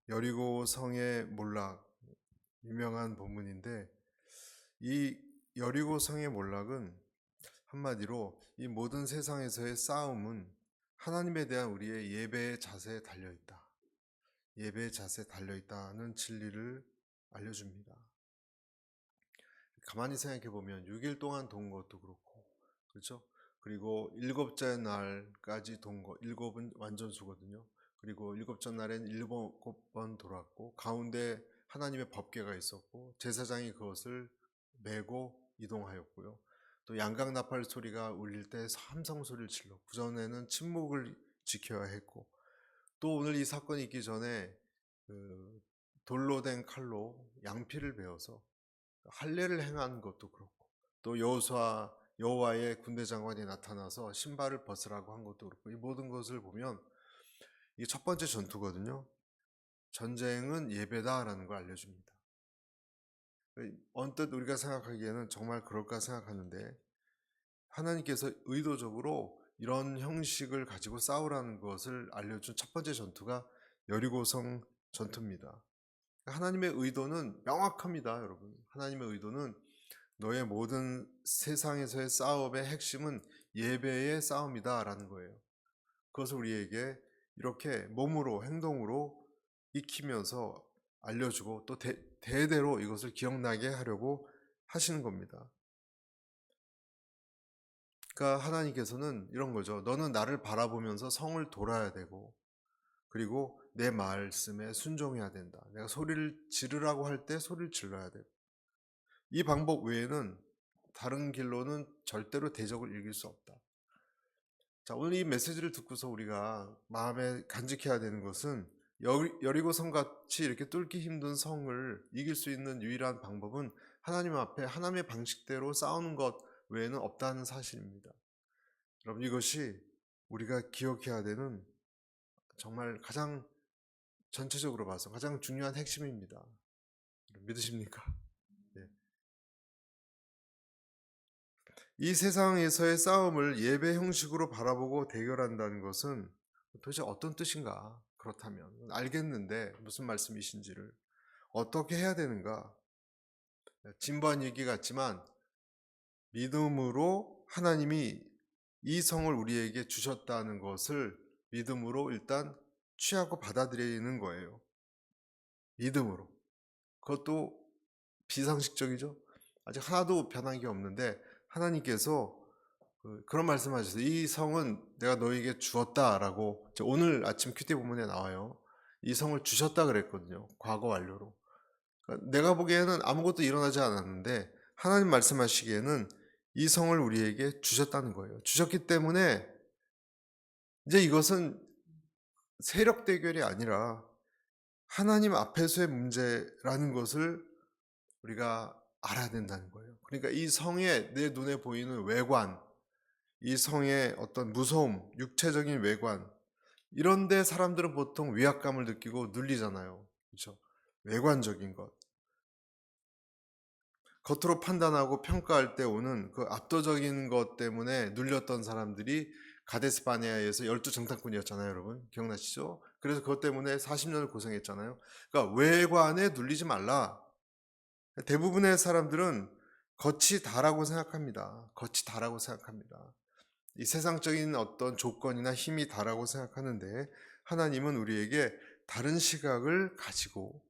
여리고 성의 몰락, 유명한 본문인데, 이 여리고 성의 몰락은 한마디로 이 모든 세상에서의 싸움은 하나님에 대한 우리의 예배의 자세에 달려있다. 예배의 자세에 달려있다는 진리를 알려줍니다. 가만히 생각해 보면 6일 동안 돈 것도 그렇고, 그렇죠? 그리고 일곱째 날까지 돈 거, 일곱은 완전수거든요. 그리고 일곱째 날엔 7번 돌았고, 가운데 하나님의 법궤가 있었고, 제사장이 그것을 메고 이동하였고요. 또 양각 나팔 소리가 울릴 때 함성 소리를 질러, 그전에는 침묵을 지켜야 했고, 또 오늘 이 사건이 있기 전에 그 돌로 된 칼로 양피를 베어서 할례를 행한 것도 그렇고, 또 여호와의 군대 장관이 나타나서 신발을 벗으라고 한 것도 그렇고, 이 모든 것을 보면 이게 첫 번째 전투거든요. 전쟁은 예배다라는 걸 알려줍니다. 언뜻 우리가 생각하기에는 정말 그럴까 생각하는데, 하나님께서 의도적으로 이런 형식을 가지고 싸우라는 것을 알려준 첫 번째 전투가 여리고성 전투입니다. 하나님의 의도는 명확합니다, 여러분. 하나님의 의도는 너의 모든 세상에서의 싸움의 핵심은 예배의 싸움이다라는 거예요. 그것을 우리에게 이렇게 몸으로, 행동으로 익히면서 알려주고, 또 대대로 이것을 기억나게 하려고 하시는 겁니다. 그러니까 하나님께서는 이런 거죠. 너는 나를 바라보면서 성을 돌아야 되고, 그리고 내 말씀에 순종해야 된다. 내가 소리를 지르라고 할 때 소리를 질러야 되고, 이 방법 외에는 다른 길로는 절대로 대적을 이길 수 없다. 자, 오늘 이 메시지를 듣고서 우리가 마음에 간직해야 되는 것은, 여리고성 같이 이렇게 뚫기 힘든 성을 이길 수 있는 유일한 방법은 하나님 앞에 하나님의 방식대로 싸우는 것 외에는 없다는 사실입니다. 여러분, 이것이 우리가 기억해야 되는 정말 가장 전체적으로 봐서 가장 중요한 핵심입니다. 믿으십니까? 네. 이 세상에서의 싸움을 예배 형식으로 바라보고 대결한다는 것은 도대체 어떤 뜻인가? 그렇다면 알겠는데 무슨 말씀이신지를 어떻게 해야 되는가? 진부한 얘기 같지만 믿음으로 하나님이 이 성을 우리에게 주셨다는 것을 믿음으로 일단 취하고 받아들이는 거예요. 믿음으로. 그것도 비상식적이죠. 아직 하나도 변한 게 없는데 하나님께서 그런 말씀하셨어요. 이 성은 내가 너에게 주었다라고 오늘 아침 큐티 본문에 나와요. 이 성을 주셨다 그랬거든요. 과거 완료로. 그러니까 내가 보기에는 아무것도 일어나지 않았는데 하나님 말씀하시기에는 이 성을 우리에게 주셨다는 거예요. 주셨기 때문에 이제 이것은 세력 대결이 아니라 하나님 앞에서의 문제라는 것을 우리가 알아야 된다는 거예요. 그러니까 이 성의 내 눈에 보이는 외관, 이 성의 어떤 무서움, 육체적인 외관, 이런데 사람들은 보통 위압감을 느끼고 눌리잖아요. 그렇죠? 외관적인 것. 겉으로 판단하고 평가할 때 오는 그 압도적인 것 때문에 눌렸던 사람들이 가데스 바네아에서 12정탐꾼이었잖아요, 여러분. 기억나시죠? 그래서 그것 때문에 40년을 고생했잖아요. 그러니까 외관에 눌리지 말라. 대부분의 사람들은 겉이 다라고 생각합니다. 겉이 다라고 생각합니다. 이 세상적인 어떤 조건이나 힘이 다라고 생각하는데 하나님은 우리에게 다른 시각을 가지고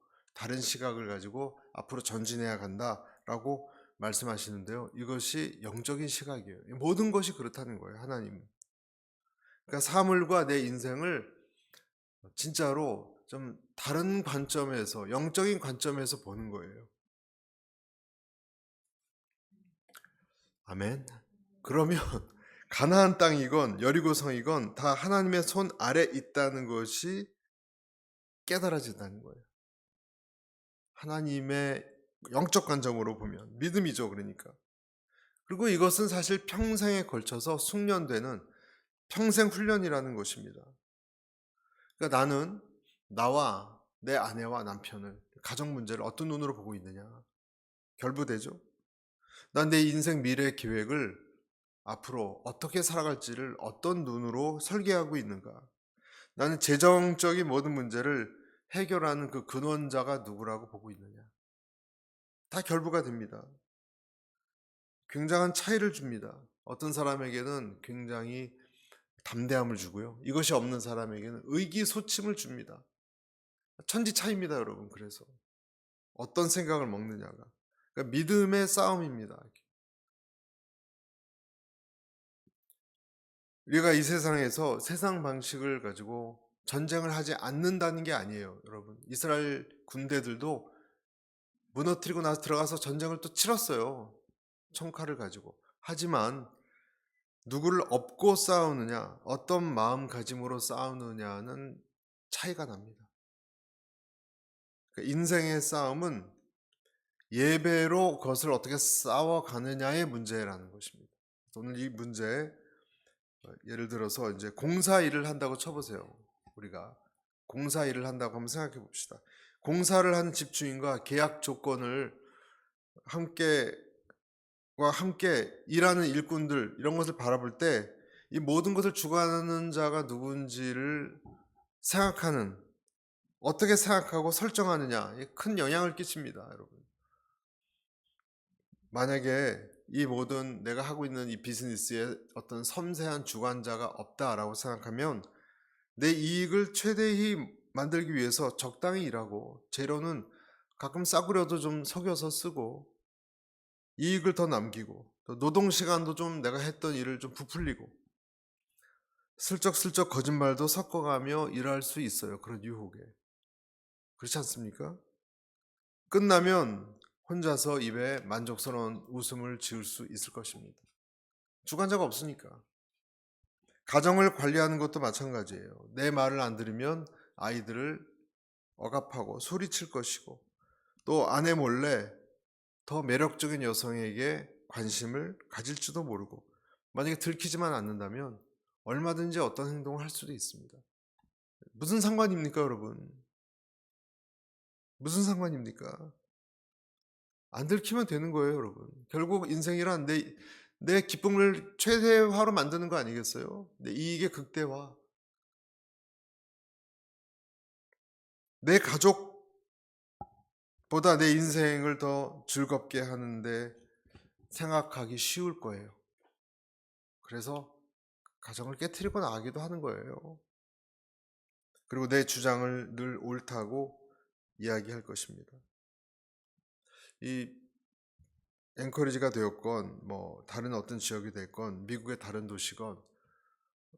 앞으로 전진해야 간다라고 말씀하시는데요. 이것이 영적인 시각이에요. 모든 것이 그렇다는 거예요. 하나님은. 그러니까 사물과 내 인생을 진짜로 좀 다른 관점에서, 영적인 관점에서 보는 거예요. 아멘. 그러면 가나안 땅이건 여리고성이건 다 하나님의 손 아래 있다는 것이 깨달아진다는 거예요. 하나님의 영적 관점으로 보면 믿음이죠. 그러니까. 그리고 이것은 사실 평생에 걸쳐서 숙련되는 평생 훈련이라는 것입니다. 그러니까 나는 나와 내 아내와 남편을, 가정 문제를 어떤 눈으로 보고 있느냐. 결부되죠. 난 내 인생 미래 계획을 앞으로 어떻게 살아갈지를 어떤 눈으로 설계하고 있는가. 나는 재정적인 모든 문제를 해결하는 그 근원자가 누구라고 보고 있느냐. 다 결부가 됩니다. 굉장한 차이를 줍니다. 어떤 사람에게는 굉장히 담대함을 주고요. 이것이 없는 사람에게는 의기소침을 줍니다. 천지 차이입니다, 여러분. 그래서 어떤 생각을 먹느냐가. 그러니까 믿음의 싸움입니다. 우리가 이 세상에서 세상 방식을 가지고 전쟁을 하지 않는다는 게 아니에요, 여러분. 이스라엘 군대들도 무너뜨리고 나서 들어가서 전쟁을 또 치렀어요. 총칼을 가지고. 하지만 누구를 업고 싸우느냐, 어떤 마음가짐으로 싸우느냐는 차이가 납니다. 그러니까 인생의 싸움은 예배로 그것을 어떻게 싸워가느냐의 문제라는 것입니다. 오늘 이 문제, 예를 들어서 이제 공사 일을 한다고 쳐보세요. 우리가 공사 일을 한다고 한번 생각해 봅시다. 공사를 하는 집주인과 계약 조건을 함께 일하는 일꾼들, 이런 것을 바라볼 때 이 모든 것을 주관하는 자가 누군지를 생각하는, 어떻게 생각하고 설정하느냐, 큰 영향을 끼칩니다, 여러분. 만약에 이 모든 내가 하고 있는 이 비즈니스에 어떤 섬세한 주관자가 없다라고 생각하면 내 이익을 최대히 만들기 위해서 적당히 일하고, 재료는 가끔 싸구려도 좀 속여서 쓰고, 이익을 더 남기고, 또 노동 시간도 좀 내가 했던 일을 좀 부풀리고, 슬쩍슬쩍 거짓말도 섞어가며 일할 수 있어요. 그런 유혹에. 그렇지 않습니까? 끝나면 혼자서 입에 만족스러운 웃음을 지을 수 있을 것입니다. 주관자가 없으니까. 가정을 관리하는 것도 마찬가지예요. 내 말을 안 들으면 아이들을 억압하고 소리칠 것이고, 또 아내 몰래 더 매력적인 여성에게 관심을 가질지도 모르고, 만약에 들키지만 않는다면 얼마든지 어떤 행동을 할 수도 있습니다. 무슨 상관입니까, 여러분? 무슨 상관입니까? 안 들키면 되는 거예요, 여러분. 결국 인생이란 내 기쁨을 최대화로 만드는 거 아니겠어요? 내 이익의 극대화. 내 가족보다 내 인생을 더 즐겁게 하는데 생각하기 쉬울 거예요. 그래서 가정을 깨트리고 나가기도 하는 거예요. 그리고 내 주장을 늘 옳다고 이야기할 것입니다. 이 앵커리지가 되었건, 뭐 다른 어떤 지역이 됐건, 미국의 다른 도시건,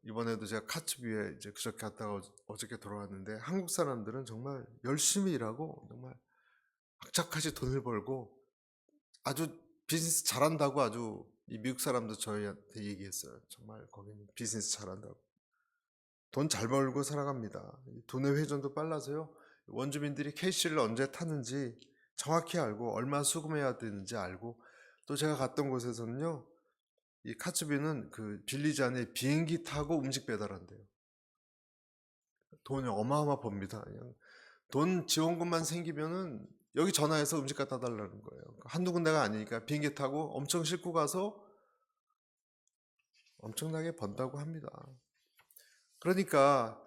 이번에도 제가 카츠뷰에 이제 그저께 갔다가 어저께 돌아왔는데, 한국 사람들은 정말 열심히 일하고 정말 악착같이 돈을 벌고 아주 비즈니스 잘한다고, 아주 이 미국 사람도 저희한테 얘기했어요. 정말 거기는 비즈니스 잘한다고. 돈 잘 벌고 살아갑니다. 돈의 회전도 빨라서요. 원주민들이 캐시를 언제 타는지 정확히 알고, 얼마 수금해야 되는지 알고, 또 제가 갔던 곳에서는요, 이 카츠뷰는 그 빌리지 안에 비행기 타고 음식 배달한대요. 돈이 어마어마 법니다. 그냥 돈 지원금만 생기면은 여기 전화해서 음식 갖다 달라는 거예요. 한두 군데가 아니니까 비행기 타고 엄청 싣고 가서 엄청나게 번다고 합니다. 그러니까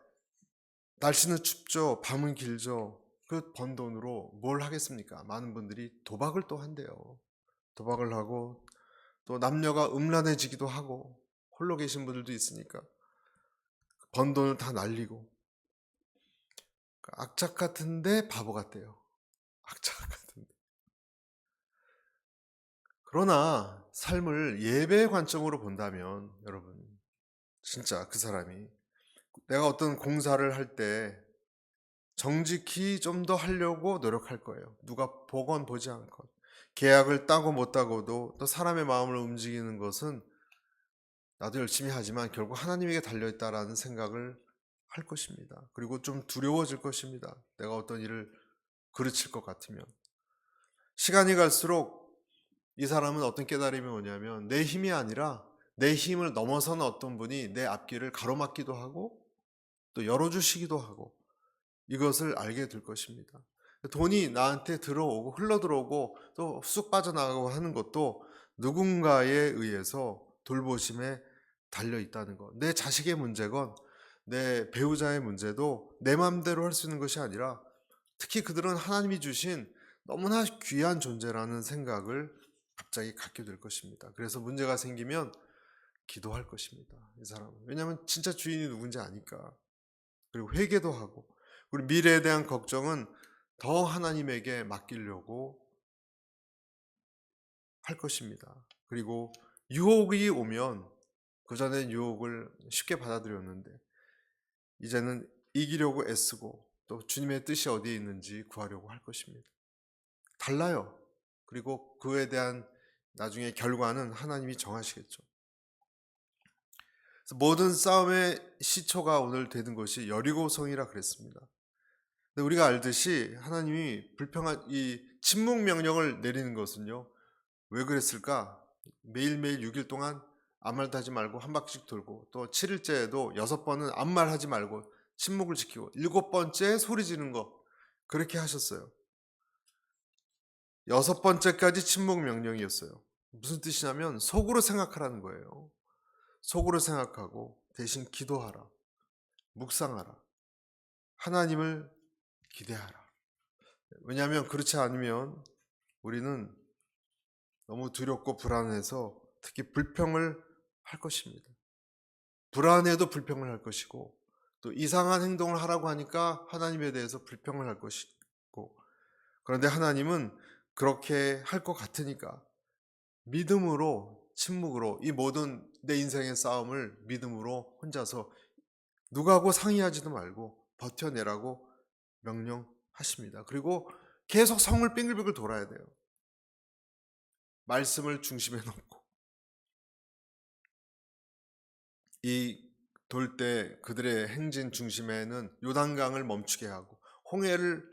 날씨는 춥죠, 밤은 길죠. 그 번 돈으로 뭘 하겠습니까? 많은 분들이 도박을 또 한대요. 도박을 하고, 또 남녀가 음란해지기도 하고, 홀로 계신 분들도 있으니까 번 돈을 다 날리고, 악착 같은데 바보 같대요. 악착 같은데. 그러나 삶을 예배의 관점으로 본다면, 여러분, 진짜 그 사람이 내가 어떤 공사를 할 때 정직히 좀 더 하려고 노력할 거예요. 누가 보건 보지 않건. 계약을 따고 못 따고도 또 사람의 마음을 움직이는 것은 나도 열심히 하지만 결국 하나님에게 달려있다라는 생각을 할 것입니다. 그리고 좀 두려워질 것입니다. 내가 어떤 일을 그르칠 것 같으면. 시간이 갈수록 이 사람은 어떤 깨달음이 오냐면, 내 힘이 아니라 내 힘을 넘어서는 어떤 분이 내 앞길을 가로막기도 하고 또 열어주시기도 하고, 이것을 알게 될 것입니다. 돈이 나한테 들어오고 흘러들어오고 또 쑥 빠져나가고 하는 것도 누군가에 의해서 돌보심에 달려있다는 것. 내 자식의 문제건 내 배우자의 문제도 내 마음대로 할 수 있는 것이 아니라 특히 그들은 하나님이 주신 너무나 귀한 존재라는 생각을 갑자기 갖게 될 것입니다. 그래서 문제가 생기면 기도할 것입니다. 이 사람은. 왜냐하면 진짜 주인이 누군지 아니까. 그리고 회개도 하고, 그리고 미래에 대한 걱정은 더 하나님에게 맡기려고 할 것입니다. 그리고 유혹이 오면, 그전엔 유혹을 쉽게 받아들였는데 이제는 이기려고 애쓰고 또 주님의 뜻이 어디에 있는지 구하려고 할 것입니다. 달라요. 그리고 그에 대한 나중에 결과는 하나님이 정하시겠죠. 그래서 모든 싸움의 시초가 오늘 되는 것이 여리고성이라 그랬습니다. 근데 우리가 알듯이 하나님이 불평한 이 침묵 명령을 내리는 것은요, 왜 그랬을까? 매일매일 6일 동안 아무 말도 하지 말고 한 바퀴씩 돌고, 또 7일째에도 6번은 아무 말 하지 말고 침묵을 지키고, 7번째 소리 지르는 거, 그렇게 하셨어요. 6번째까지 침묵 명령이었어요. 무슨 뜻이냐면 속으로 생각하라는 거예요. 속으로 생각하고 대신 기도하라. 묵상하라. 하나님을 기대하라. 왜냐하면 그렇지 않으면 우리는 너무 두렵고 불안해서 특히 불평을 할 것입니다. 불안해도 불평을 할 것이고, 또 이상한 행동을 하라고 하니까 하나님에 대해서 불평을 할 것이고, 그런데 하나님은 그렇게 할 것 같으니까 믿음으로, 침묵으로 이 모든 내 인생의 싸움을 믿음으로 혼자서 누구하고 상의하지도 말고 버텨내라고 명령하십니다. 그리고 계속 성을 빙글빙글 돌아야 돼요. 말씀을 중심에 놓고. 이 돌 때 그들의 행진 중심에는 요단강을 멈추게 하고 홍해를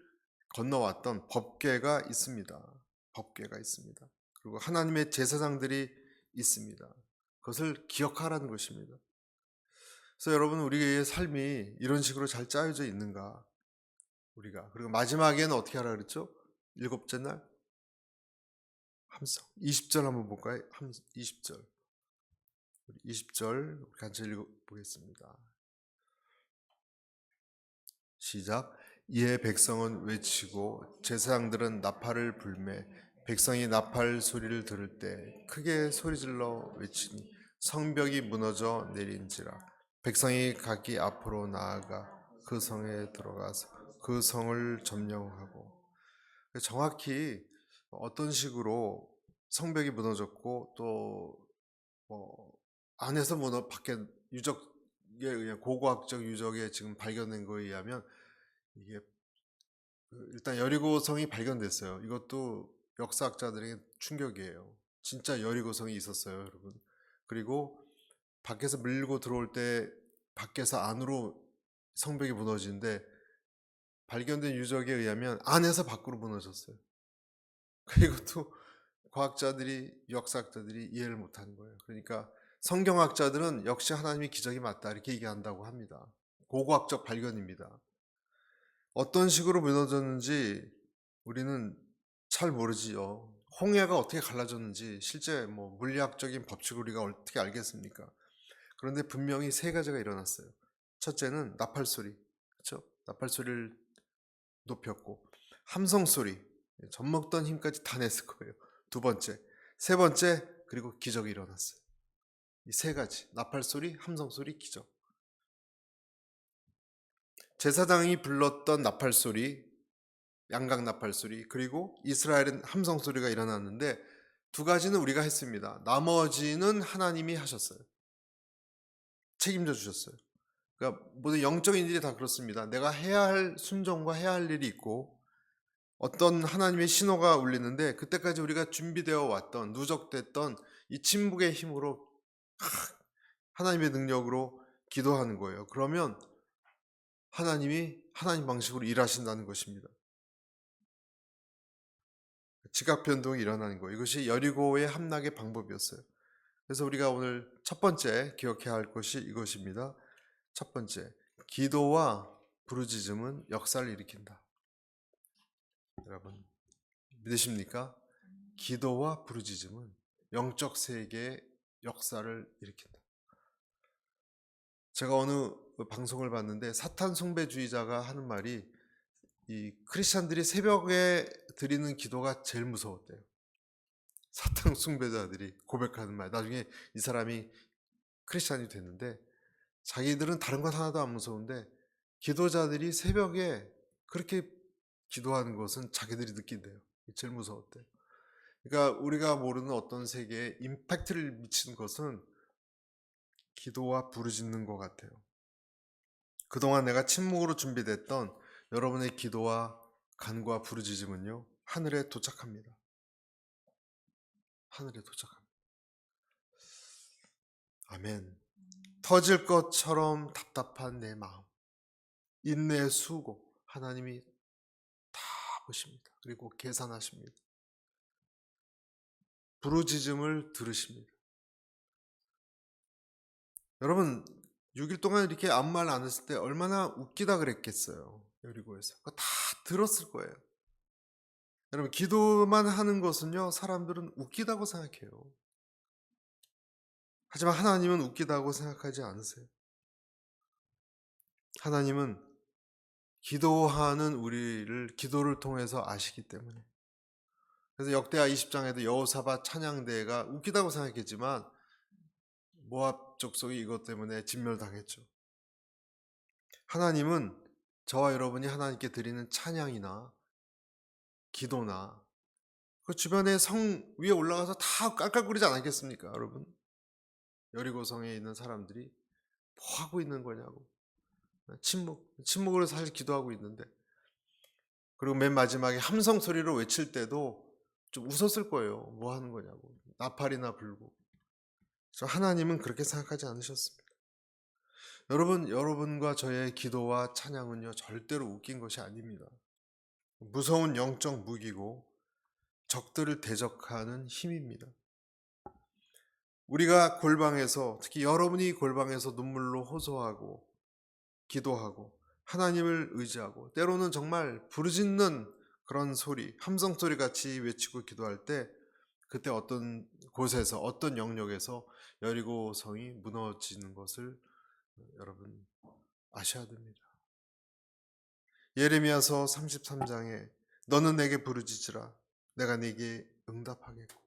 건너왔던 법궤가 있습니다. 법궤가 있습니다. 그리고 하나님의 제사장들이 있습니다. 그것을 기억하라는 것입니다. 그래서 여러분, 우리의 삶이 이런 식으로 잘 짜여져 있는가? 우리가. 그리고 마지막에는 어떻게 하라 그랬죠? 7째 날 함성. 20절 한번 볼까요? 20절. 20절 같이 읽어보겠습니다. 시작. 이에 백성은 외치고 제사장들은 나팔을 불매 백성이 나팔 소리를 들을 때 크게 소리질러 외치니 성벽이 무너져 내린지라. 백성이 각기 앞으로 나아가 그 성에 들어가서 그 성을 점령하고. 정확히 어떤 식으로 성벽이 무너졌고 또 안에서 밖에 유적에 의한 고고학적 유적에 지금 발견된 거에 의하면 이게 일단 여리고성이 발견됐어요. 이것도 역사학자들에게 충격이에요. 진짜 여리고성이 있었어요, 여러분. 그리고 밖에서 밀고 들어올 때 밖에서 안으로 성벽이 무너지는데 발견된 유적에 의하면 안에서 밖으로 무너졌어요. 이것도 과학자들이, 역사학자들이 이해를 못하는 거예요. 그러니까 성경학자들은 역시 하나님의 기적이 맞다 이렇게 얘기한다고 합니다. 고고학적 발견입니다. 어떤 식으로 무너졌는지 우리는 잘 모르지요. 홍해가 어떻게 갈라졌는지 실제 물리학적인 법칙을 우리가 어떻게 알겠습니까? 그런데 분명히 세 가지가 일어났어요. 첫째는 나팔 소리, 그렇죠? 나팔 소리를 높였고, 함성 소리, 젖먹던 힘까지 다 냈을 거예요. 두 번째, 세 번째, 그리고 기적이 일어났어요. 이 세 가지, 나팔 소리, 함성 소리, 기적. 제사장이 불렀던 나팔 소리, 양각 나팔 소리, 그리고 이스라엘은 함성 소리가 일어났는데 두 가지는 우리가 했습니다. 나머지는 하나님이 하셨어요. 책임져 주셨어요. 그러니까 모든 영적인 일이 다 그렇습니다. 내가 해야 할 순종과 해야 할 일이 있고 어떤 하나님의 신호가 울리는데 그때까지 우리가 준비되어 왔던 누적됐던 이 침묵의 힘으로 하나님의 능력으로 기도하는 거예요. 그러면 하나님이 하나님 방식으로 일하신다는 것입니다. 지각 변동이 일어나는 거예요. 이것이 여리고의 함락의 방법이었어요. 그래서 우리가 오늘 첫 번째 기억해야 할 것이 이것입니다. 첫 번째, 기도와 부르짖음은 역사를 일으킨다. 여러분 믿으십니까? 기도와 부르짖음은 영적 세계의 역사를 일으킨다. 제가 어느 방송을 봤는데 사탄 숭배주의자가 하는 말이 이 크리스찬들이 새벽에 드리는 기도가 제일 무서웠대요. 사탕 숭배자들이 고백하는 말. 나중에 이 사람이 크리스찬이 됐는데 자기들은 다른 건 하나도 안 무서운데 기도자들이 새벽에 그렇게 기도하는 것은 자기들이 느낀대요. 제일 무서웠대요. 그러니까 우리가 모르는 어떤 세계에 임팩트를 미치는 것은 기도와 부르짖는 것 같아요. 그동안 내가 침묵으로 준비됐던 여러분의 기도와 간구와 부르짖음은요, 하늘에 도착합니다. 하늘에 도착합니다. 아멘. 터질 것처럼 답답한 내 마음, 인내의 수고, 하나님이 다 보십니다. 그리고 계산하십니다. 부르짖음을 들으십니다. 여러분 6일 동안 이렇게 아무 말 안 했을 때 얼마나 웃기다 그랬겠어요. 여리고에서. 그거 다 들었을 거예요. 여러분 기도만 하는 것은요, 사람들은 웃기다고 생각해요. 하지만 하나님은 웃기다고 생각하지 않으세요. 하나님은 기도하는 우리를 기도를 통해서 아시기 때문에. 그래서 역대하 20장에도 여호사밧 찬양대가 웃기다고 생각했지만 모압 족속이 이것 때문에 진멸당했죠. 하나님은 저와 여러분이 하나님께 드리는 찬양이나 기도나 그 주변에 성 위에 올라가서 다 깔깔거리지 않았겠습니까, 여러분? 여리고성에 있는 사람들이 뭐 하고 있는 거냐고. 침묵으로 사실 기도하고 있는데. 그리고 맨 마지막에 함성 소리로 외칠 때도 좀 웃었을 거예요. 뭐 하는 거냐고. 나팔이나 불고. 하나님은 그렇게 생각하지 않으셨습니다. 여러분과 저의 기도와 찬양은요, 절대로 웃긴 것이 아닙니다. 무서운 영적 무기고 적들을 대적하는 힘입니다. 우리가 골방에서, 특히 여러분이 골방에서 눈물로 호소하고 기도하고 하나님을 의지하고 때로는 정말 부르짖는 그런 소리, 함성 소리 같이 외치고 기도할 때 그때 어떤 곳에서 어떤 영역에서 여리고성이 무너지는 것을 여러분 아셔야 됩니다. 예레미야서 33장에 너는 내게 부르짖으라 내가 네게 응답하겠고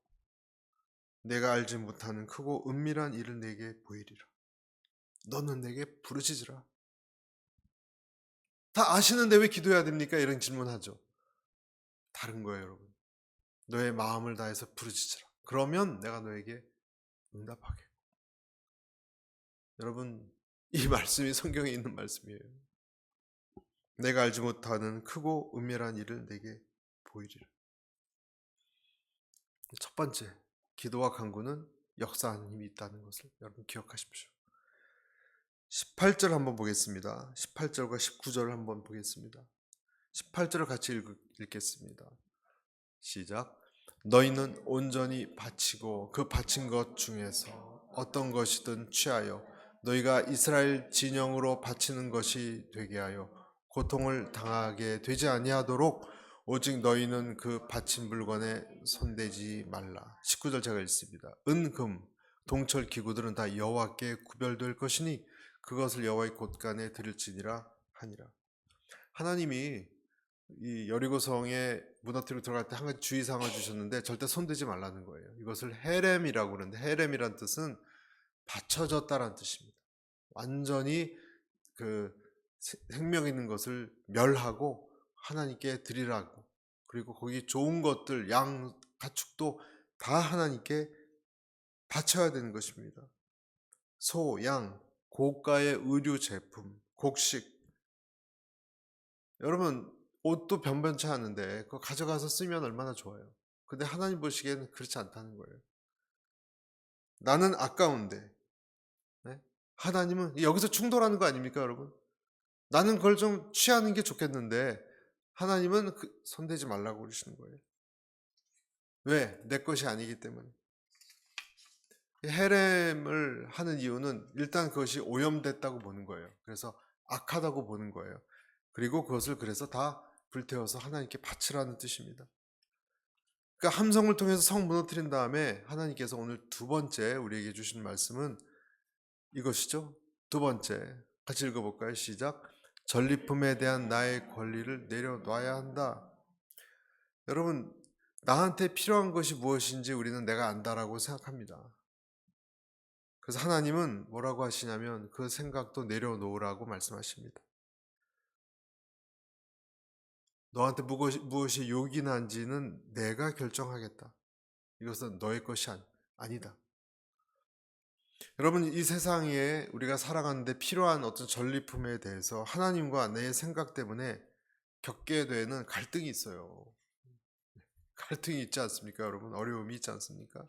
내가 알지 못하는 크고 은밀한 일을 내게 보이리라. 너는 내게 부르짖으라. 다 아시는데 왜 기도해야 됩니까? 이런 질문하죠. 다른 거예요, 여러분. 너의 마음을 다해서 부르짖으라. 그러면 내가 너에게 응답하게. 여러분, 이 말씀이 성경에 있는 말씀이에요. 내가 알지 못하는 크고 은밀한 일을 내게 보이리라. 첫 번째, 기도와 간구는 역사하는 힘이 있다는 것을 여러분 기억하십시오. 18절 한번 보겠습니다. 18절과 19절을 한번 보겠습니다. 18절을 같이 읽겠습니다. 시작. 너희는 온전히 바치고 그 바친 것 중에서 어떤 것이든 취하여 너희가 이스라엘 진영으로 바치는 것이 되게 하여 고통을 당하게 되지 아니하도록 오직 너희는 그 바친 물건에 손대지 말라. 19절 제가 읽습니다. 은, 금, 동철 기구들은 다 여호와께 구별될 것이니 그것을 여호와의 곳간에 드릴지니라 하니라. 하나님이 이 여리고성에 무너뜨리고 들어갈 때 한 가지 주의사항을 주셨는데 절대 손대지 말라는 거예요. 이것을 헤렘이라고 그러는데 헤렘이란 뜻은 받쳐졌다라는 뜻입니다. 완전히 그 생명 있는 것을 멸하고 하나님께 드리라고, 그리고 거기 좋은 것들 양 가축도 다 하나님께 바쳐야 되는 것입니다. 소, 양, 고가의 의류 제품, 곡식. 여러분 옷도 변변치 않은데 그거 가져가서 쓰면 얼마나 좋아요. 근데 하나님 보시기에는 그렇지 않다는 거예요. 나는 아까운데, 네? 하나님은 여기서 충돌하는 거 아닙니까, 여러분? 나는 그걸 좀 취하는 게 좋겠는데 하나님은 손대지 말라고 그러시는 거예요. 왜? 내 것이 아니기 때문에. 헤렘을 하는 이유는 일단 그것이 오염됐다고 보는 거예요. 그래서 악하다고 보는 거예요. 그리고 그것을 그래서 다 불태워서 하나님께 바치라는 뜻입니다. 그러니까 함성을 통해서 성 무너뜨린 다음에 하나님께서 오늘 두 번째 우리에게 주신 말씀은 이것이죠. 두 번째 같이 읽어볼까요? 시작. 전리품에 대한 나의 권리를 내려놔야 한다. 여러분, 나한테 필요한 것이 무엇인지 우리는 내가 안다라고 생각합니다. 그래서 하나님은 뭐라고 하시냐면 그 생각도 내려놓으라고 말씀하십니다. 너한테 무엇이 요긴한지는 내가 결정하겠다. 이것은 너의 것이 아니다. 여러분, 이 세상에 우리가 살아가는데 필요한 어떤 전리품에 대해서 하나님과 내 생각 때문에 겪게 되는 갈등이 있어요. 갈등이 있지 않습니까, 여러분? 어려움이 있지 않습니까?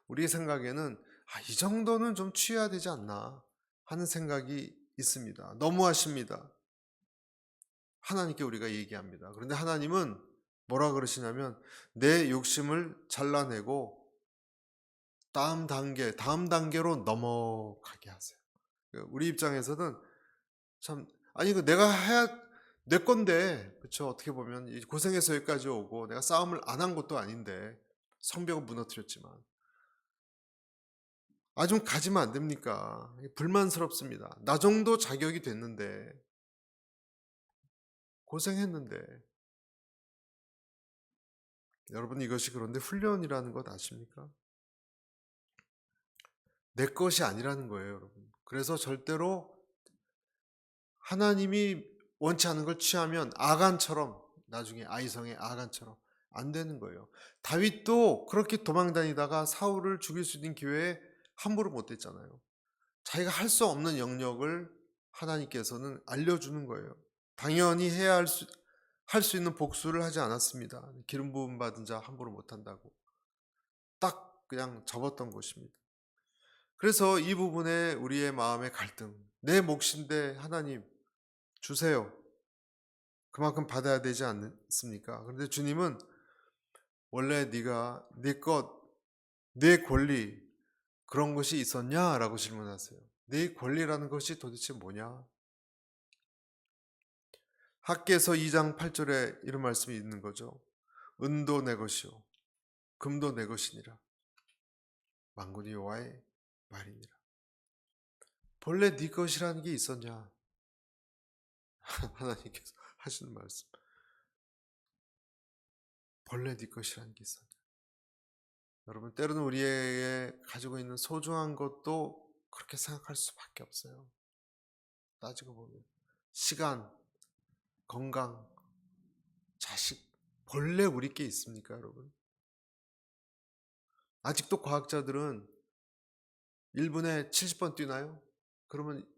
우리의 생각에는 이 정도는 좀 취해야 되지 않나 하는 생각이 있습니다. 너무하십니다. 하나님께 우리가 얘기합니다. 그런데 하나님은 뭐라 그러시냐면 내 욕심을 잘라내고 다음 단계로 넘어가게 하세요. 우리 입장에서는 참 아니 그 내가 해야 내 건데 그렇죠. 어떻게 보면 고생해서 여기까지 오고 내가 싸움을 안 한 것도 아닌데 성벽을 무너뜨렸지만 좀 가지면 안 됩니까? 불만스럽습니다. 나 정도 자격이 됐는데 고생했는데 여러분 이것이 그런데 훈련이라는 것 아십니까? 내 것이 아니라는 거예요, 여러분. 그래서 절대로 하나님이 원치 않은 걸 취하면 아간처럼 나중에 아이성의 아간처럼 안 되는 거예요. 다윗도 그렇게 도망다니다가 사울을 죽일 수 있는 기회에 함부로 못 됐잖아요. 자기가 할 수 없는 영역을 하나님께서는 알려주는 거예요. 당연히 해야 할 수 있는 복수를 하지 않았습니다. 기름 부음 받은 자 함부로 못 한다고. 딱 그냥 접었던 것입니다. 그래서 이 부분에 우리의 마음의 갈등, 내 몫인데 하나님 주세요. 그만큼 받아야 되지 않습니까? 그런데 주님은 원래 네가 네 것, 내 권리 그런 것이 있었냐? 라고 질문하세요. 네 권리라는 것이 도대체 뭐냐? 학개서 2장 8절에 이런 말씀이 있는 거죠. 은도 내 것이요 금도 내 것이니라. 만군의 여호와의 말이니라. 본래 네 것이라는 게 있었냐? 하나님께서 하시는 말씀. 본래 네 것이라는 게 있었냐? 여러분 때로는 우리에게 가지고 있는 소중한 것도 그렇게 생각할 수밖에 없어요. 따지고 보면 시간, 건강, 자식 본래 우리께 있습니까, 여러분? 아직도 과학자들은 1분에 70번 뛰나요? 그러면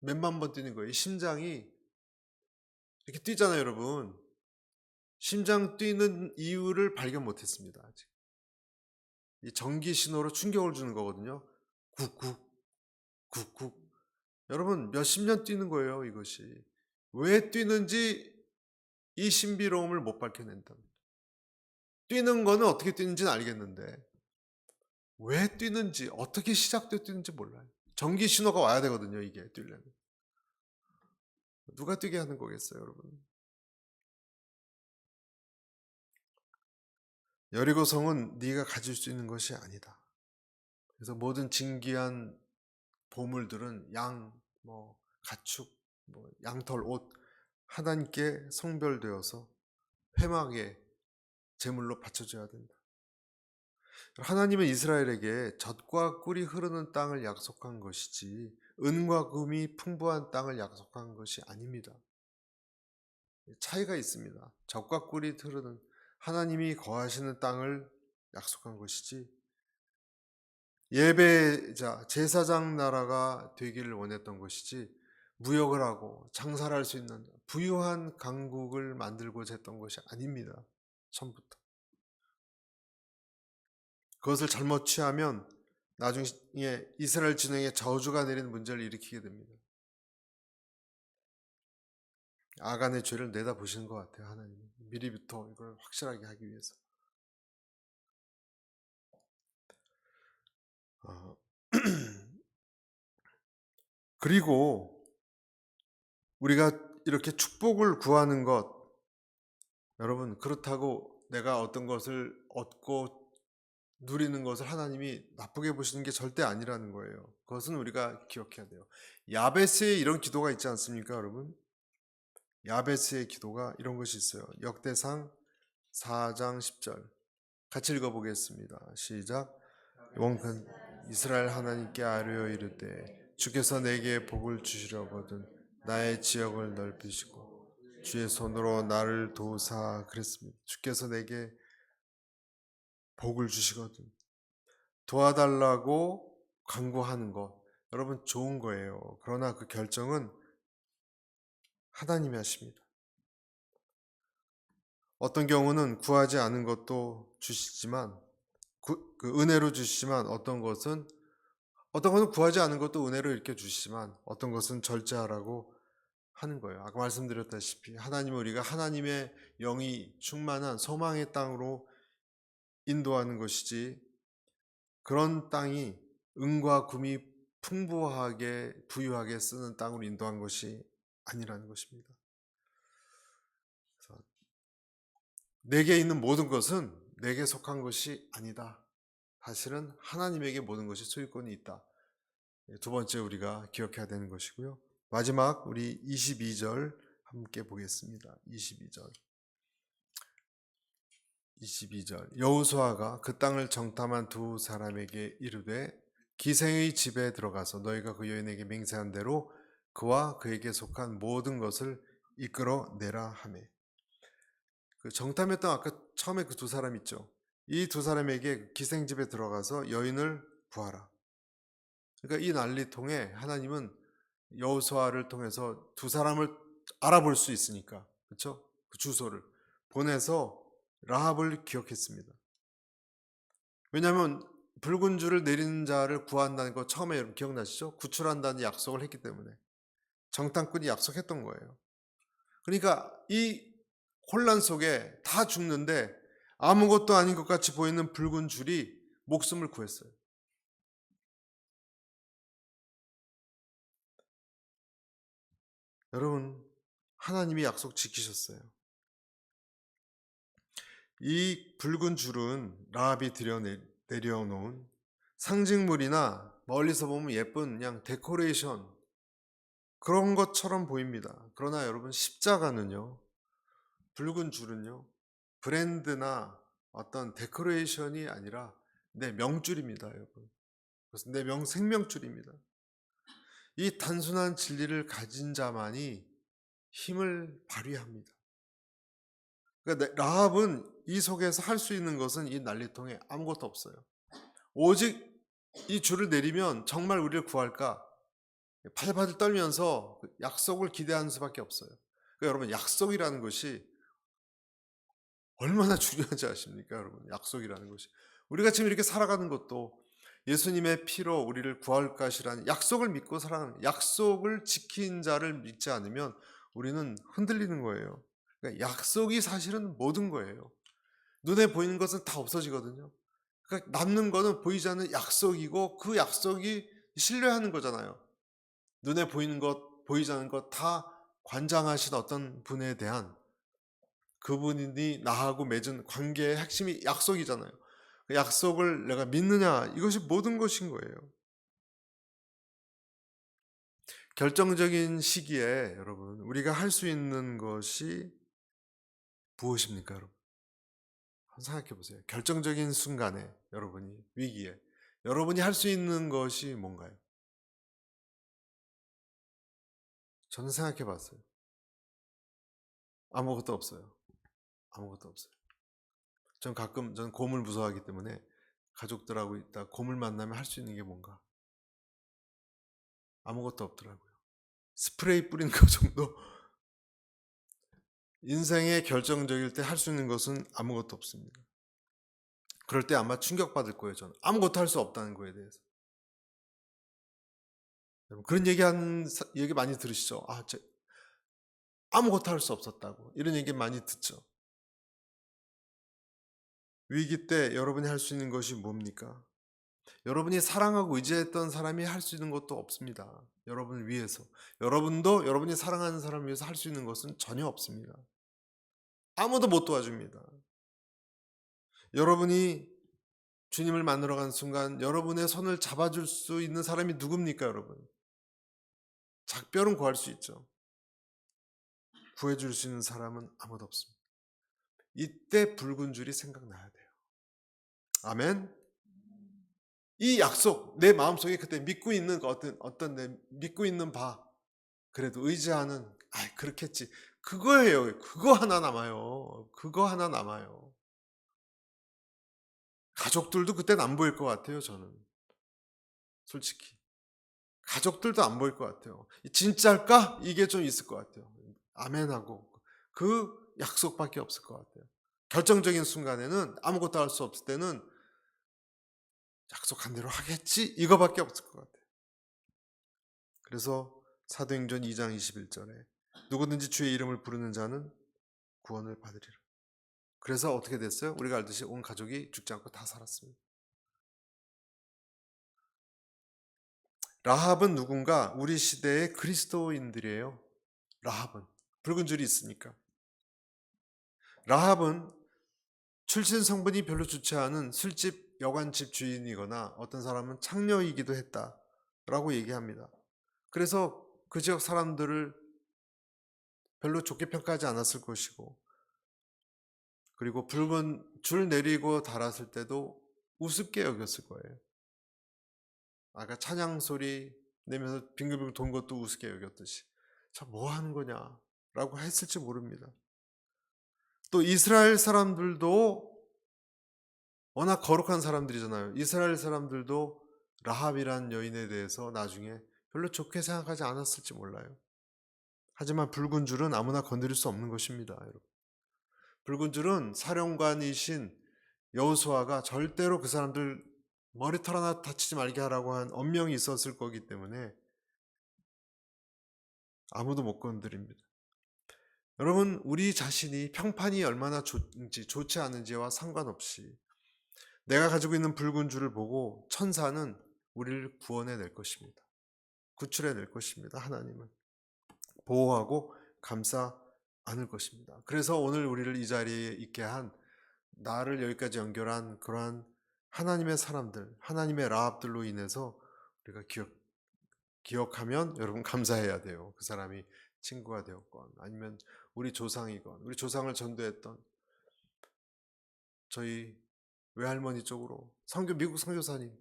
몇만 번 뛰는 거예요. 심장이 이렇게 뛰잖아요, 여러분. 심장 뛰는 이유를 발견 못했습니다. 아직. 이 전기 신호로 충격을 주는 거거든요. 쿡쿡 쿡쿡. 여러분 몇십 년 뛰는 거예요, 이것이. 왜 뛰는지 이 신비로움을 못 밝혀낸다. 뛰는 거는 어떻게 뛰는지는 알겠는데 왜 뛰는지 어떻게 시작돼 뛰는지 몰라요. 전기 신호가 와야 되거든요, 이게 뛰려면. 누가 뛰게 하는 거겠어요, 여러분? 여리고성은 네가 가질 수 있는 것이 아니다. 그래서 모든 진귀한 보물들은 양, 가축, 양털, 옷 하나님께 성별되어서 회막에 제물로 바쳐줘야 된다. 하나님은 이스라엘에게 젖과 꿀이 흐르는 땅을 약속한 것이지 은과 금이 풍부한 땅을 약속한 것이 아닙니다. 차이가 있습니다. 젖과 꿀이 흐르는 하나님이 거하시는 땅을 약속한 것이지 예배자, 제사장 나라가 되기를 원했던 것이지 무역을 하고 장사를 할 수 있는 부유한 강국을 만들고자 했던 것이 아닙니다. 처음부터. 그것을 잘못 취하면 나중에 이스라엘 진영에 저주가 내리는 문제를 일으키게 됩니다. 아간의 죄를 내다보시는 것 같아요, 하나님. 미리부터 이걸 확실하게 하기 위해서. 그리고 우리가 이렇게 축복을 구하는 것, 여러분, 그렇다고 내가 어떤 것을 얻고 누리는 것을 하나님이 나쁘게 보시는 게 절대 아니라는 거예요. 그것은 우리가 기억해야 돼요. 야베스에 이런 기도가 있지 않습니까, 여러분? 야베스의 기도가 이런 것이 있어요. 역대상 4장 10절 같이 읽어보겠습니다. 시작. 영원한 이스라엘 하나님께 아뢰어 이르되 주께서 내게 복을 주시려거든 나의 지역을 넓히시고 주의 손으로 나를 도우사 그랬습니다. 주께서 내게 복을 주시거든 도와달라고 간구하는 것 여러분 좋은 거예요. 그러나 그 결정은 하나님이 하십니다. 어떤 경우는 구하지 않은 것도 주시지만 그 은혜로 주시지만 어떤 것은 구하지 않은 것도 은혜로 이렇게 주시지만 어떤 것은 절제하라고 하는 거예요. 아까 말씀드렸다시피 하나님은 우리가 하나님의 영이 충만한 소망의 땅으로 인도하는 것이지 그런 땅이 은과 금이 풍부하게 부유하게 쓰는 땅으로 인도한 것이 아니라는 것입니다. 그래서 내게 있는 모든 것은 내게 속한 것이 아니다. 사실은 하나님에게 모든 것이 소유권이 있다. 두 번째 우리가 기억해야 되는 것이고요. 마지막 우리 22절 함께 보겠습니다. 22절 여호수아가 그 땅을 정탐한 두 사람에게 이르되 기생의 집에 들어가서 너희가 그 여인에게 맹세한 대로 그와 그에게 속한 모든 것을 이끌어 내라 하매. 그 정탐했던 아까 처음에 그 두 사람 있죠. 이 두 사람에게 기생집에 들어가서 여인을 구하라. 그러니까 이 난리통에 하나님은 여호수아를 통해서 두 사람을 알아볼 수 있으니까 그렇죠? 그 주소를 보내서 라합을 기억했습니다. 왜냐하면 붉은 줄을 내리는 자를 구한다는 거 처음에 여러분 기억나시죠? 구출한다는 약속을 했기 때문에 정탐꾼이 약속했던 거예요. 그러니까 이 혼란 속에 다 죽는데 아무것도 아닌 것 같이 보이는 붉은 줄이 목숨을 구했어요. 여러분 하나님이 약속 지키셨어요. 이 붉은 줄은 라합이 내려놓은 상징물이나 멀리서 보면 예쁜 그냥 데코레이션 그런 것처럼 보입니다. 그러나 여러분 십자가는요, 붉은 줄은요, 브랜드나 어떤 데코레이션이 아니라 내 명줄입니다, 여러분. 그래서 내 생명줄입니다. 이 단순한 진리를 가진 자만이 힘을 발휘합니다. 그러니까 라합은 이 속에서 할 수 있는 것은 이 난리통에 아무것도 없어요. 오직 이 줄을 내리면 정말 우리를 구할까? 발발을 떨면서 약속을 기대하는 수밖에 없어요. 그러니까 여러분 약속이라는 것이 얼마나 중요한지 아십니까, 여러분? 약속이라는 것이 우리가 지금 이렇게 살아가는 것도 예수님의 피로 우리를 구할 것이라는 약속을 믿고 살아가는 약속을 지킨 자를 믿지 않으면 우리는 흔들리는 거예요. 그러니까 약속이 사실은 모든 거예요. 눈에 보이는 것은 다 없어지거든요. 그러니까 남는 거는 보이지 않는 약속이고 그 약속이 신뢰하는 거잖아요. 눈에 보이는 것, 보이지 않는 것 다 관장하신 어떤 분에 대한 그분이 나하고 맺은 관계의 핵심이 약속이잖아요. 그 약속을 내가 믿느냐 이것이 모든 것인 거예요. 결정적인 시기에 여러분 우리가 할 수 있는 것이 무엇입니까, 여러분? 한번 생각해 보세요. 결정적인 순간에 여러분이 위기에 여러분이 할 수 있는 것이 뭔가요? 저는 생각해 봤어요. 아무것도 없어요. 아무것도 없어요. 저는 곰을 무서워하기 때문에 가족들하고 있다 곰을 만나면 할 수 있는 게 뭔가 아무것도 없더라고요. 스프레이 뿌리는 것 정도. 인생의 결정적일 때 할 수 있는 것은 아무것도 없습니다. 그럴 때 아마 충격받을 거예요. 저는 아무것도 할 수 없다는 거에 대해서. 여러분, 그런 얘기 많이 들으시죠? 아무것도 할 수 없었다고 이런 얘기 많이 듣죠. 위기 때 여러분이 할 수 있는 것이 뭡니까? 여러분이 사랑하고 의지했던 사람이 할 수 있는 것도 없습니다. 여러분을 위해서. 여러분도 여러분이 사랑하는 사람을 위해서 할 수 있는 것은 전혀 없습니다. 아무도 못 도와줍니다. 여러분이 주님을 만나러 가는 순간 여러분의 손을 잡아줄 수 있는 사람이 누굽니까, 여러분? 작별은 구할 수 있죠. 구해줄 수 있는 사람은 아무도 없습니다. 이때 붉은 줄이 생각나야 돼요. 아멘. 이 약속, 내 마음속에 그때 믿고 있는 어떤 내 믿고 있는 바, 그래도 의지하는, 그렇겠지. 그거예요. 그거 하나 남아요. 그거 하나 남아요. 가족들도 그때는 안 보일 것 같아요, 저는. 솔직히. 가족들도 안 보일 것 같아요. 진짜일까? 이게 좀 있을 것 같아요. 아멘하고. 그 약속밖에 없을 것 같아요. 결정적인 순간에는 아무것도 할 수 없을 때는 약속한 대로 하겠지? 이거밖에 없을 것 같아요. 그래서 사도행전 2장 21절에 누구든지 주의 이름을 부르는 자는 구원을 받으리라. 그래서 어떻게 됐어요? 우리가 알듯이 온 가족이 죽지 않고 다 살았습니다. 라합은 누군가? 우리 시대의 그리스도인들이에요. 라합은 붉은 줄이 있으니까. 라합은 출신 성분이 별로 좋지 않은 술집 여관집 주인이거나 어떤 사람은 창녀이기도 했다라고 얘기합니다. 그래서 그 지역 사람들을 별로 좋게 평가하지 않았을 것이고, 그리고 붉은 줄 내리고 달았을 때도 우습게 여겼을 거예요. 아까 찬양 소리 내면서 빙글빙글 돈 것도 우습게 여겼듯이, 저 뭐 하는 거냐라고 했을지 모릅니다. 또 이스라엘 사람들도 워낙 거룩한 사람들이잖아요. 이스라엘 사람들도 라합이란 여인에 대해서 나중에 별로 좋게 생각하지 않았을지 몰라요. 하지만 붉은 줄은 아무나 건드릴 수 없는 것입니다, 여러분. 붉은 줄은 사령관이신 여호수아가 절대로 그 사람들 머리털 하나 다치지 말게 하라고 한 엄명이 있었을 거기 때문에 아무도 못 건드립니다. 여러분, 우리 자신이 평판이 얼마나 좋은지 좋지 않은지와 상관없이 내가 가지고 있는 붉은 줄을 보고 천사는 우리를 구원해 낼 것입니다. 구출해 낼 것입니다. 하나님은 보호하고 감싸 안을 것입니다. 그래서 오늘 우리를 이 자리에 있게 한, 나를 여기까지 연결한 그러한 하나님의 사람들, 하나님의 라합들로 인해서 우리가 기억하면 여러분 감사해야 돼요. 그 사람이 친구가 되었건 아니면 우리 조상이건 우리 조상을 전도했던 저희 외할머니 쪽으로 미국 선교사님,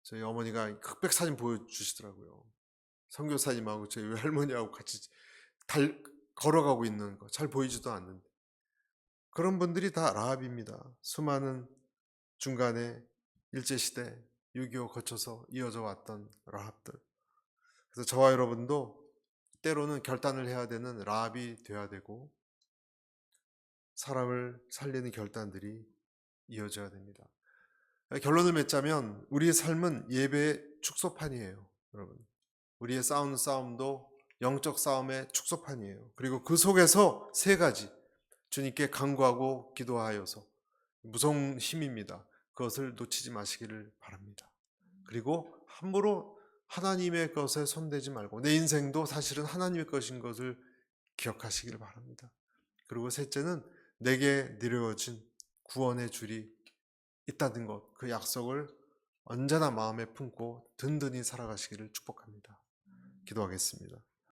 저희 어머니가 흑백 사진 보여주시더라고요. 선교사님하고 저희 외할머니하고 같이 걸어가고 있는 거 잘 보이지도 않는데, 그런 분들이 다 라합입니다. 수많은 중간에 일제시대 6.25 거쳐서 이어져 왔던 라합들. 그래서 저와 여러분도 때로는 결단을 해야 되는 라합이 되어야 되고, 사람을 살리는 결단들이 이어져야 됩니다. 결론을 맺자면 우리의 삶은 예배의 축소판이에요, 여러분. 우리의 싸우는 싸움도 영적 싸움의 축소판이에요. 그리고 그 속에서 세 가지, 주님께 간구하고 기도하여서, 무서운 힘입니다. 그것을 놓치지 마시기를 바랍니다. 그리고 함부로 하나님의 것에 손대지 말고, 내 인생도 사실은 하나님의 것인 것을 기억하시기를 바랍니다. 그리고 셋째는 내게 내려진 구원의 줄이 있다는 것, 그 약속을 언제나 마음에 품고 든든히 살아가시기를 축복합니다. 기도하겠습니다.